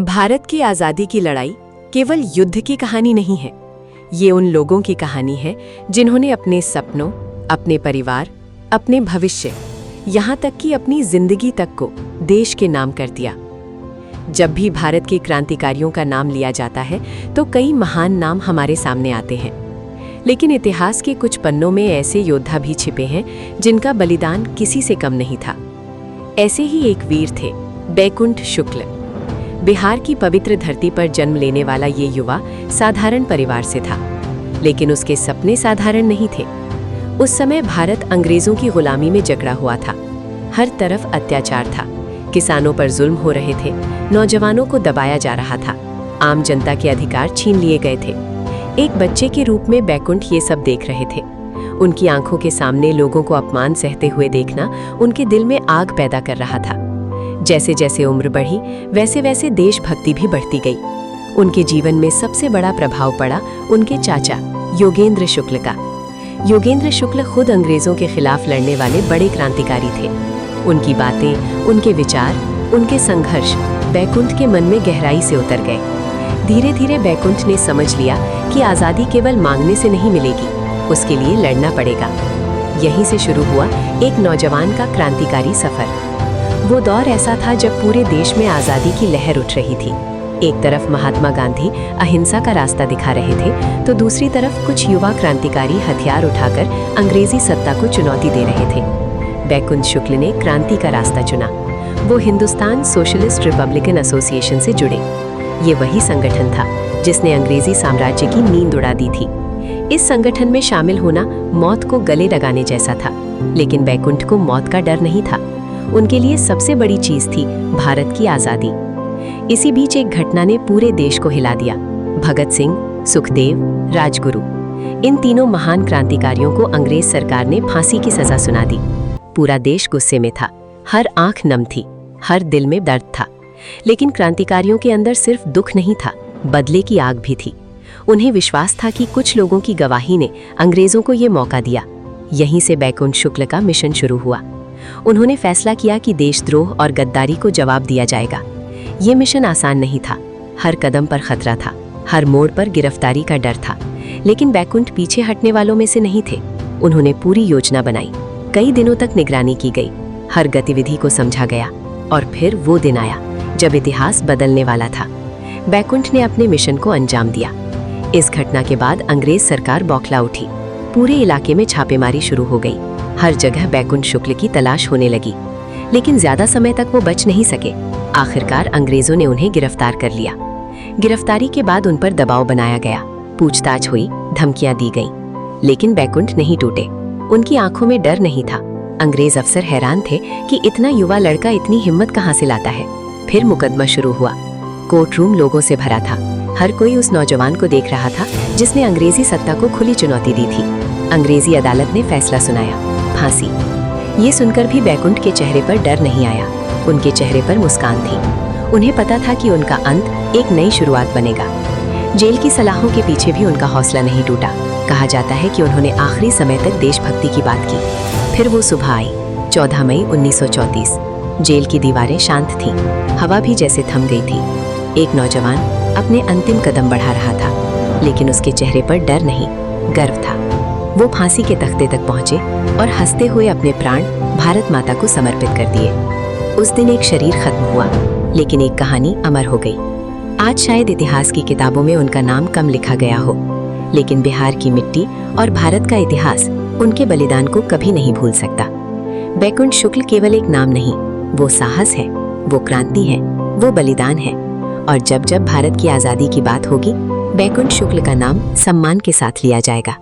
भारत की आज़ादी की लड़ाई केवल युद्ध की कहानी नहीं है। ये उन लोगों की कहानी है जिन्होंने अपने सपनों, अपने परिवार, अपने भविष्य, यहाँ तक कि अपनी जिंदगी तक को देश के नाम कर दिया। जब भी भारत के क्रांतिकारियों का नाम लिया जाता है तो कई महान नाम हमारे सामने आते हैं, लेकिन इतिहास के कुछ पन्नों में ऐसे योद्धा भी छिपे हैं जिनका बलिदान किसी से कम नहीं था। ऐसे ही एक वीर थे बैकुंठ शुक्ल। बिहार की पवित्र धरती पर जन्म लेने वाला ये युवा साधारण परिवार से था, लेकिन उसके सपने साधारण नहीं थे। उस समय भारत अंग्रेजों की गुलामी में जकड़ा हुआ था। हर तरफ अत्याचार था, किसानों पर जुल्म हो रहे थे, नौजवानों को दबाया जा रहा था, आम जनता के अधिकार छीन लिए गए थे। एक बच्चे के रूप में बैकुंठ ये सब देख रहे थे। उनकी आंखों के सामने लोगों को अपमान सहते हुए देखना उनके दिल में आग पैदा कर रहा था। जैसे जैसे उम्र बढ़ी वैसे वैसे देशभक्ति भी बढ़ती गई। उनके जीवन में सबसे बड़ा प्रभाव पड़ा उनके चाचा योगेंद्र शुक्ल का। योगेंद्र शुक्ल खुद अंग्रेजों के खिलाफ लड़ने वाले बड़े क्रांतिकारी थे। उनकी बातें, उनके विचार, उनके संघर्ष बैकुंठ के मन में गहराई से उतर गए। धीरे धीरे बैकुंठ ने समझ लिया कि आज़ादी केवल मांगने से नहीं मिलेगी, उसके लिए लड़ना पड़ेगा। यहीं से शुरू हुआ एक नौजवान का क्रांतिकारी सफर। वो दौर ऐसा था जब पूरे देश में आज़ादी की लहर उठ रही थी। एक तरफ महात्मा गांधी अहिंसा का रास्ता दिखा रहे थे, तो दूसरी तरफ कुछ युवा क्रांतिकारी हथियार उठाकर अंग्रेजी सत्ता को चुनौती दे रहे थे। बैकुंठ शुक्ल ने क्रांति का रास्ता चुना। वो हिंदुस्तान सोशलिस्ट रिपब्लिकन एसोसिएशन से जुड़े। ये वही संगठन था जिसने अंग्रेजी साम्राज्य की नींद उड़ा दी थी। इस संगठन में शामिल होना मौत को गले लगाने जैसा था, लेकिन बैकुंठ को मौत का डर नहीं था। उनके लिए सबसे बड़ी चीज थी भारत की आज़ादी। इसी बीच एक घटना ने पूरे देश को हिला दिया। भगत सिंह, सुखदेव, राजगुरु, इन तीनों महान क्रांतिकारियों को अंग्रेज सरकार ने फांसी की सजा सुना दी। पूरा देश गुस्से में था, हर आंख नम थी, हर दिल में दर्द था। लेकिन क्रांतिकारियों के अंदर सिर्फ दुख नहीं था, बदले की आग भी थी। उन्हें विश्वास था कि कुछ लोगों की गवाही ने अंग्रेजों को ये मौका दिया। यहीं से बैकुंठ शुक्ल का मिशन शुरू हुआ। उन्होंने फैसला किया कि देशद्रोह और गद्दारी को जवाब दिया जाएगा। ये मिशन आसान नहीं था, हर कदम पर खतरा था, हर मोड़ पर गिरफ्तारी का डर था। लेकिन बैकुंठ पीछे हटने वालों में से नहीं थे। उन्होंने पूरी योजना बनाई, कई दिनों तक निगरानी की गई, हर गतिविधि को समझा गया, और फिर वो दिन आया जब इतिहास बदलने वाला था। बैकुंठ ने अपने मिशन को अंजाम दिया। इस घटना के बाद अंग्रेज सरकार बौखला उठी। पूरे इलाके में छापेमारी शुरू हो गई। हर जगह बैकुंठ शुक्ल की तलाश होने लगी, लेकिन ज्यादा समय तक वो बच नहीं सके। आखिरकार अंग्रेजों ने उन्हें गिरफ्तार कर लिया। गिरफ्तारी के बाद उन पर दबाव बनाया गया, पूछताछ हुई, धमकियां दी गईं, लेकिन बैकुंठ नहीं टूटे। उनकी आंखों में डर नहीं था। अंग्रेज अफसर हैरान थे कि इतना युवा लड़का इतनी हिम्मत कहाँ से लाता है। फिर मुकदमा शुरू हुआ। कोर्ट रूम लोगों से भरा था। हर कोई उस नौजवान को देख रहा था जिसने अंग्रेजी सत्ता को खुली चुनौती दी थी। अंग्रेजी अदालत ने फैसला सुनाया, फांसी। ये सुनकर भी बैकुंठ के चेहरे पर डर नहीं आया, उनके चेहरे पर मुस्कान थी। उन्हें पता था कि उनका अंत एक नई शुरुआत बनेगा। जेल की सलाहों के पीछे भी उनका हौसला नहीं टूटा। कहा जाता है कि उन्होंने आखिरी समय तक देशभक्ति की बात की। फिर वो सुबह आई, 14 मई 1934। जेल की दीवारें शांत थीं, हवा भी जैसे थम गई थी। एक नौजवान अपने अंतिम कदम बढ़ा रहा था, लेकिन उसके चेहरे पर डर नहीं, गर्व था। वो फांसी के तख्ते तक पहुंचे और हंसते हुए अपने प्राण भारत माता को समर्पित कर दिए। उस दिन एक शरीर खत्म हुआ, लेकिन एक कहानी अमर हो गई। आज शायद इतिहास की किताबों में उनका नाम कम लिखा गया हो, लेकिन बिहार की मिट्टी और भारत का इतिहास उनके बलिदान को कभी नहीं भूल सकता। बैकुंठ शुक्ल केवल एक नाम नहीं, वो साहस है, वो क्रांति है, वो बलिदान है। और जब जब भारत की आज़ादी की बात होगी, बैकुंठ शुक्ल का नाम सम्मान के साथ लिया जाएगा।